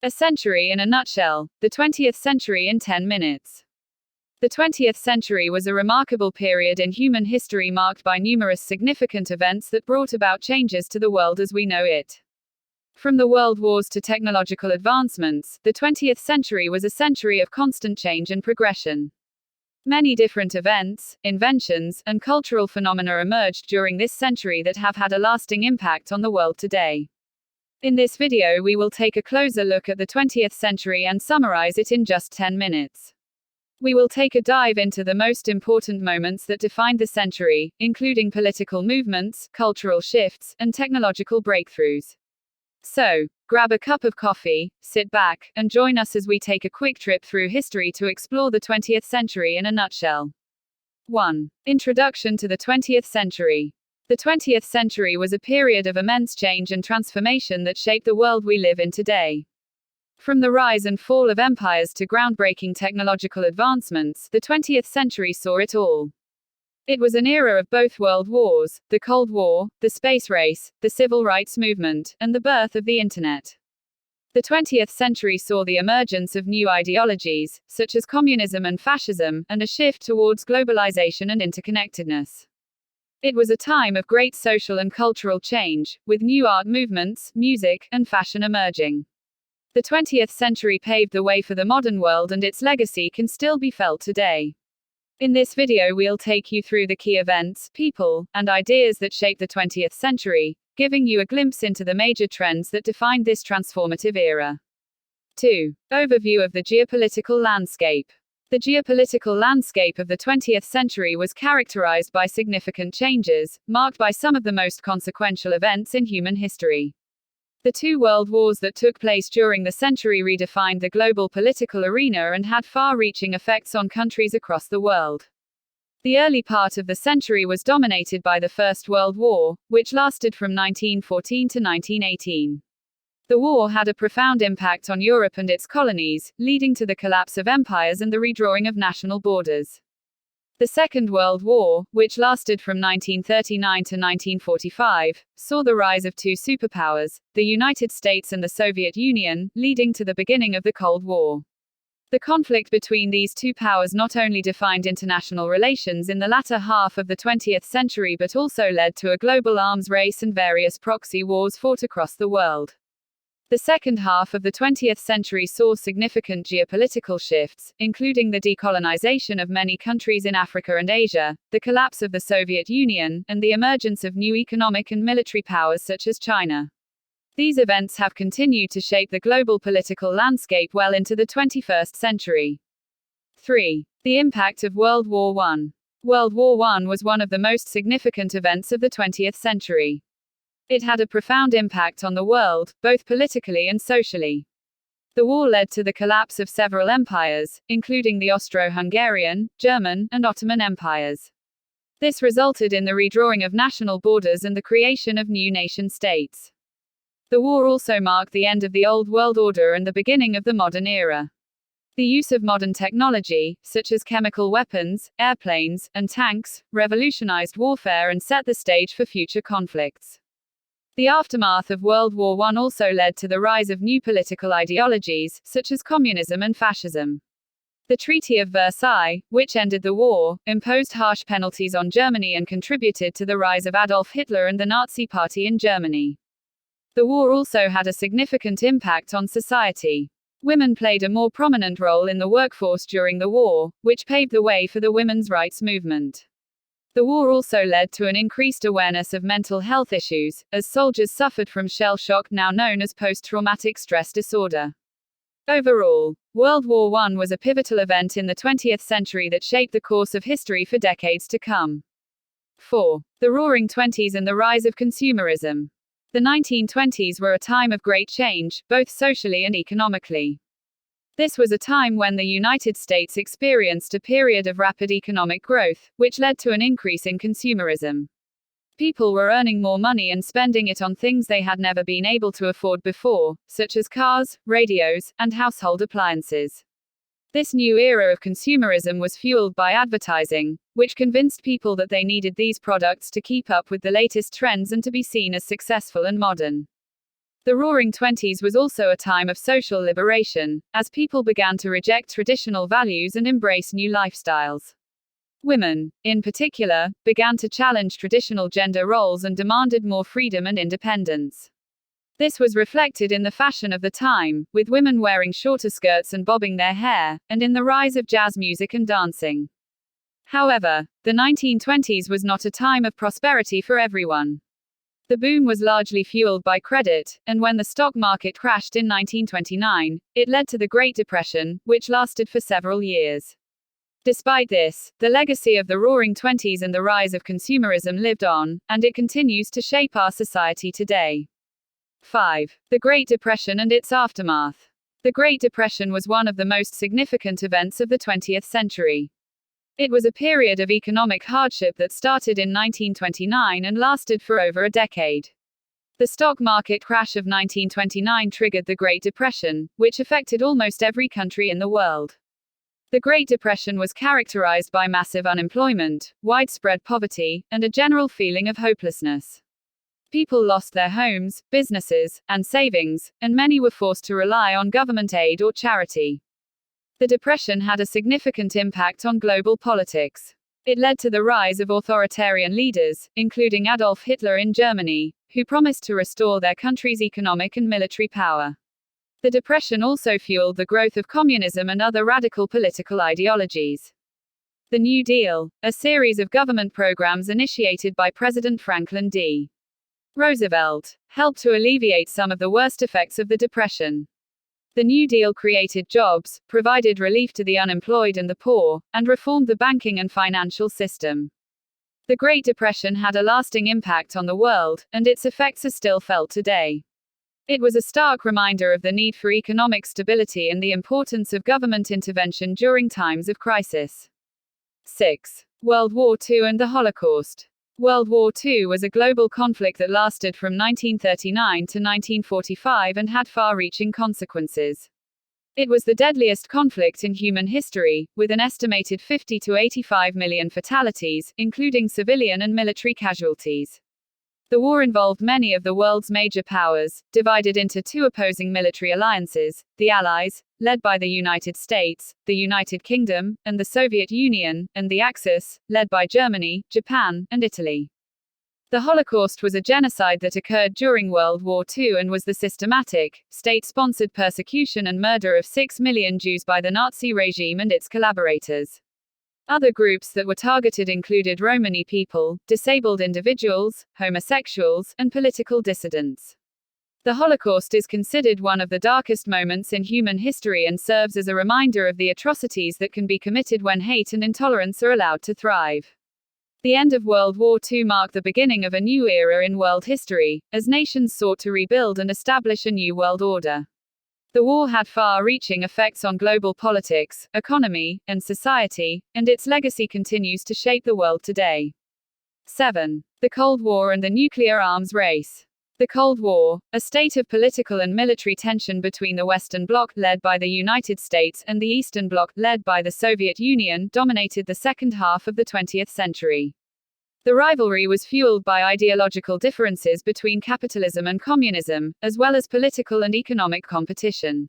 A century in a nutshell, the 20th century in 10 minutes. The 20th century was a remarkable period in human history marked by numerous significant events that brought about changes to the world as we know it. From the world wars to technological advancements, the 20th century was a century of constant change and progression. Many different events, inventions, and cultural phenomena emerged during this century that have had a lasting impact on the world today. In this video we will take a closer look at the 20th century and summarize it in just 10 minutes. We will take a dive into the most important moments that defined the century, including political movements, cultural shifts, and technological breakthroughs. So, grab a cup of coffee, sit back, and join us as we take a quick trip through history to explore the 20th century in a nutshell. 1. Introduction to the 20th century. The 20th century was a period of immense change and transformation that shaped the world we live in today. From the rise and fall of empires to groundbreaking technological advancements, the 20th century saw it all. It was an era of both world wars, the Cold War, the space race, the civil rights movement, and the birth of the Internet. The 20th century saw the emergence of new ideologies, such as communism and fascism, and a shift towards globalization and interconnectedness. It was a time of great social and cultural change, with new art movements, music, and fashion emerging. The 20th century paved the way for the modern world, and its legacy can still be felt today. In this video we'll take you through the key events, people, and ideas that shaped the 20th century, giving you a glimpse into the major trends that defined this transformative era. 2. Overview of the geopolitical landscape. The geopolitical landscape of the 20th century was characterized by significant changes, marked by some of the most consequential events in human history. The two world wars that took place during the century redefined the global political arena and had far-reaching effects on countries across the world. The early part of the century was dominated by the First World War, which lasted from 1914 to 1918. The war had a profound impact on Europe and its colonies, leading to the collapse of empires and the redrawing of national borders. The Second World War, which lasted from 1939 to 1945, saw the rise of two superpowers, the United States and the Soviet Union, leading to the beginning of the Cold War. The conflict between these two powers not only defined international relations in the latter half of the 20th century but also led to a global arms race and various proxy wars fought across the world. The second half of the 20th century saw significant geopolitical shifts, including the decolonization of many countries in Africa and Asia, the collapse of the Soviet Union, and the emergence of new economic and military powers such as China. These events have continued to shape the global political landscape well into the 21st century. 3. The impact of World War I. World War I was one of the most significant events of the 20th century. It had a profound impact on the world, both politically and socially. The war led to the collapse of several empires, including the Austro-Hungarian, German, and Ottoman empires. This resulted in the redrawing of national borders and the creation of new nation-states. The war also marked the end of the old world order and the beginning of the modern era. The use of modern technology, such as chemical weapons, airplanes, and tanks, revolutionized warfare and set the stage for future conflicts. The aftermath of World War I also led to the rise of new political ideologies, such as communism and fascism. The Treaty of Versailles, which ended the war, imposed harsh penalties on Germany and contributed to the rise of Adolf Hitler and the Nazi Party in Germany. The war also had a significant impact on society. Women played a more prominent role in the workforce during the war, which paved the way for the women's rights movement. The war also led to an increased awareness of mental health issues, as soldiers suffered from shell shock, now known as post-traumatic stress disorder. Overall, World War I was a pivotal event in the 20th century that shaped the course of history for decades to come. 4. The Roaring Twenties and the rise of consumerism. The 1920s were a time of great change, both socially and economically. This was a time when the United States experienced a period of rapid economic growth, which led to an increase in consumerism. People were earning more money and spending it on things they had never been able to afford before, such as cars, radios, and household appliances. This new era of consumerism was fueled by advertising, which convinced people that they needed these products to keep up with the latest trends and to be seen as successful and modern. The Roaring Twenties was also a time of social liberation, as people began to reject traditional values and embrace new lifestyles. Women, in particular, began to challenge traditional gender roles and demanded more freedom and independence. This was reflected in the fashion of the time, with women wearing shorter skirts and bobbing their hair, and in the rise of jazz music and dancing. However, the 1920s was not a time of prosperity for everyone. The boom was largely fueled by credit, and when the stock market crashed in 1929, it led to the Great Depression, which lasted for several years. Despite this, the legacy of the Roaring Twenties and the rise of consumerism lived on, and it continues to shape our society today. 5. The Great Depression and its aftermath. The Great Depression was one of the most significant events of the 20th century. It was a period of economic hardship that started in 1929 and lasted for over a decade. The stock market crash of 1929 triggered the Great Depression, which affected almost every country in the world. The Great Depression was characterized by massive unemployment, widespread poverty, and a general feeling of hopelessness. People lost their homes, businesses, and savings, and many were forced to rely on government aid or charity. The Depression had a significant impact on global politics. It led to the rise of authoritarian leaders, including Adolf Hitler in Germany, who promised to restore their country's economic and military power. The Depression also fueled the growth of communism and other radical political ideologies. The New Deal, a series of government programs initiated by President Franklin D. Roosevelt, helped to alleviate some of the worst effects of the Depression. The New Deal created jobs, provided relief to the unemployed and the poor, and reformed the banking and financial system. The Great Depression had a lasting impact on the world, and its effects are still felt today. It was a stark reminder of the need for economic stability and the importance of government intervention during times of crisis. 6. World War II and the Holocaust. World War II was a global conflict that lasted from 1939 to 1945 and had far-reaching consequences. It was the deadliest conflict in human history, with an estimated 50 to 85 million fatalities, including civilian and military casualties. The war involved many of the world's major powers, divided into two opposing military alliances: the Allies, led by the United States, the United Kingdom, and the Soviet Union, and the Axis, led by Germany, Japan, and Italy. The Holocaust was a genocide that occurred during World War II and was the systematic, state-sponsored persecution and murder of 6 million Jews by the Nazi regime and its collaborators. Other groups that were targeted included Romani people, disabled individuals, homosexuals, and political dissidents. The Holocaust is considered one of the darkest moments in human history and serves as a reminder of the atrocities that can be committed when hate and intolerance are allowed to thrive. The end of World War II marked the beginning of a new era in world history, as nations sought to rebuild and establish a new world order. The war had far-reaching effects on global politics, economy, and society, and its legacy continues to shape the world today. 7. The Cold War and the nuclear arms race. The Cold War, a state of political and military tension between the Western Bloc, led by the United States, and the Eastern Bloc, led by the Soviet Union, dominated the second half of the 20th century. The rivalry was fueled by ideological differences between capitalism and communism, as well as political and economic competition.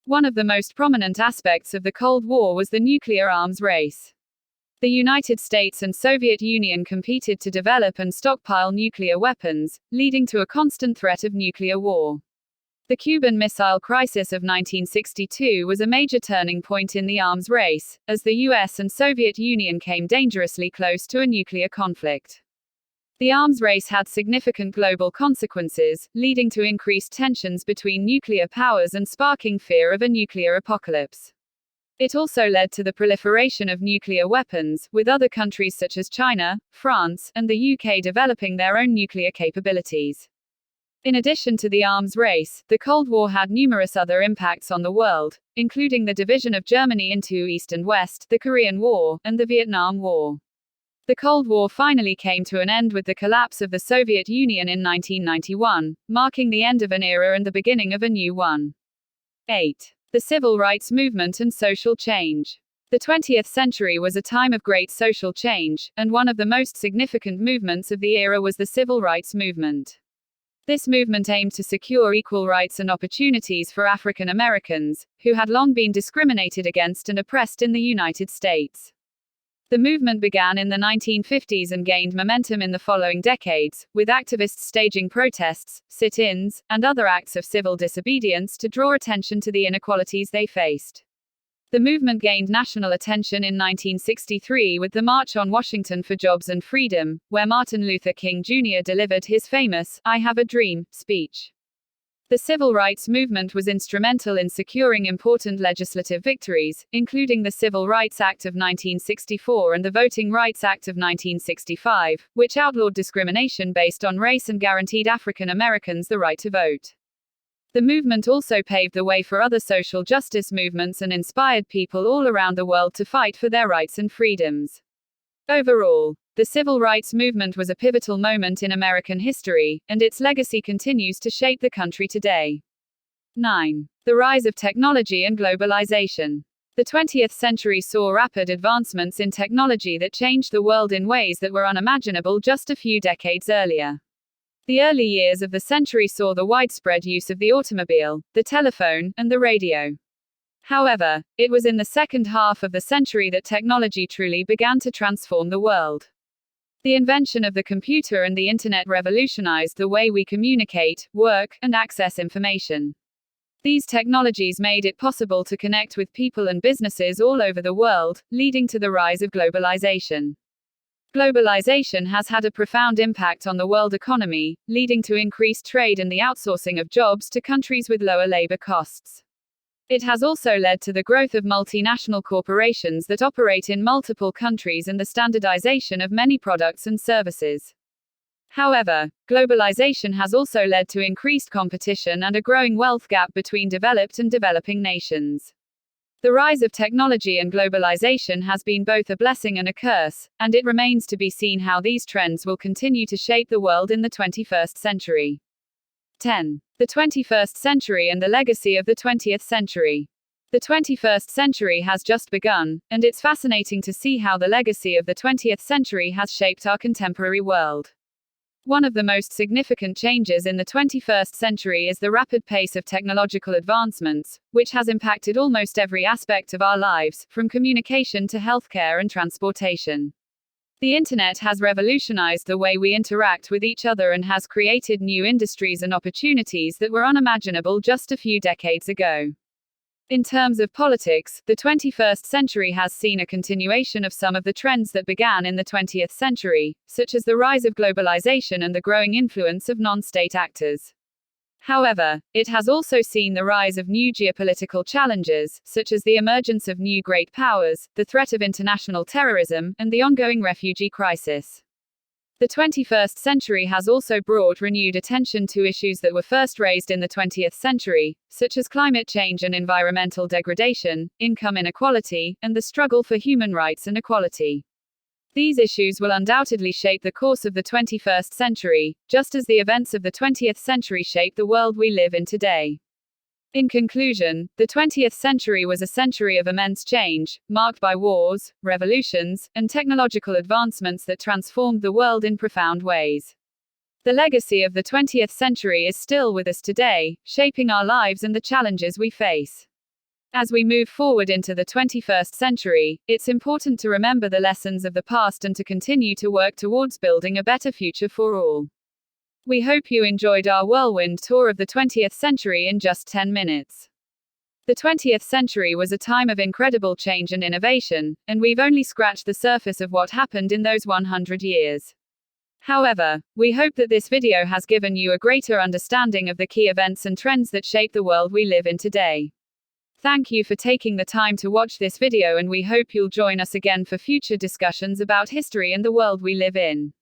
One of the most prominent aspects of the Cold War was the nuclear arms race. The United States and Soviet Union competed to develop and stockpile nuclear weapons, leading to a constant threat of nuclear war. The Cuban Missile Crisis of 1962 was a major turning point in the arms race, as the US and Soviet Union came dangerously close to a nuclear conflict. The arms race had significant global consequences, leading to increased tensions between nuclear powers and sparking fear of a nuclear apocalypse. It also led to the proliferation of nuclear weapons, with other countries such as China, France, and the UK developing their own nuclear capabilities. In addition to the arms race, the Cold War had numerous other impacts on the world, including the division of Germany into East and West, the Korean War, and the Vietnam War. The Cold War finally came to an end with the collapse of the Soviet Union in 1991, marking the end of an era and the beginning of a new one. 8. The Civil Rights Movement and Social Change. The 20th century was a time of great social change, and one of the most significant movements of the era was the Civil Rights Movement. This movement aimed to secure equal rights and opportunities for African Americans, who had long been discriminated against and oppressed in the United States. The movement began in the 1950s and gained momentum in the following decades, with activists staging protests, sit-ins, and other acts of civil disobedience to draw attention to the inequalities they faced. The movement gained national attention in 1963 with the March on Washington for Jobs and Freedom, where Martin Luther King Jr. delivered his famous "I Have a Dream" speech. The civil rights movement was instrumental in securing important legislative victories, including the Civil Rights Act of 1964 and the Voting Rights Act of 1965, which outlawed discrimination based on race and guaranteed African Americans the right to vote. The movement also paved the way for other social justice movements and inspired people all around the world to fight for their rights and freedoms. Overall, the civil rights movement was a pivotal moment in American history, and its legacy continues to shape the country today. 9. The rise of technology and globalization. The 20th century saw rapid advancements in technology that changed the world in ways that were unimaginable just a few decades earlier. The early years of the century saw the widespread use of the automobile, the telephone, and the radio. However, it was in the second half of the century that technology truly began to transform the world. The invention of the computer and the internet revolutionized the way we communicate, work, and access information. These technologies made it possible to connect with people and businesses all over the world, leading to the rise of globalization. Globalization has had a profound impact on the world economy, leading to increased trade and the outsourcing of jobs to countries with lower labor costs. It has also led to the growth of multinational corporations that operate in multiple countries and the standardization of many products and services. However, globalization has also led to increased competition and a growing wealth gap between developed and developing nations. The rise of technology and globalization has been both a blessing and a curse, and it remains to be seen how these trends will continue to shape the world in the 21st century. 10. The 21st century and the legacy of the 20th century. The 21st century has just begun, and it's fascinating to see how the legacy of the 20th century has shaped our contemporary world. One of the most significant changes in the 21st century is the rapid pace of technological advancements, which has impacted almost every aspect of our lives, from communication to healthcare and transportation. The internet has revolutionized the way we interact with each other and has created new industries and opportunities that were unimaginable just a few decades ago. In terms of politics, the 21st century has seen a continuation of some of the trends that began in the 20th century, such as the rise of globalization and the growing influence of non-state actors. However, it has also seen the rise of new geopolitical challenges, such as the emergence of new great powers, the threat of international terrorism, and the ongoing refugee crisis. The 21st century has also brought renewed attention to issues that were first raised in the 20th century, such as climate change and environmental degradation, income inequality, and the struggle for human rights and equality. These issues will undoubtedly shape the course of the 21st century, just as the events of the 20th century shape the world we live in today. In conclusion, the 20th century was a century of immense change, marked by wars, revolutions, and technological advancements that transformed the world in profound ways. The legacy of the 20th century is still with us today, shaping our lives and the challenges we face. As we move forward into the 21st century, it's important to remember the lessons of the past and to continue to work towards building a better future for all. We hope you enjoyed our whirlwind tour of the 20th century in just 10 minutes. The 20th century was a time of incredible change and innovation, and we've only scratched the surface of what happened in those 100 years. However, we hope that this video has given you a greater understanding of the key events and trends that shape the world we live in today. Thank you for taking the time to watch this video, and we hope you'll join us again for future discussions about history and the world we live in.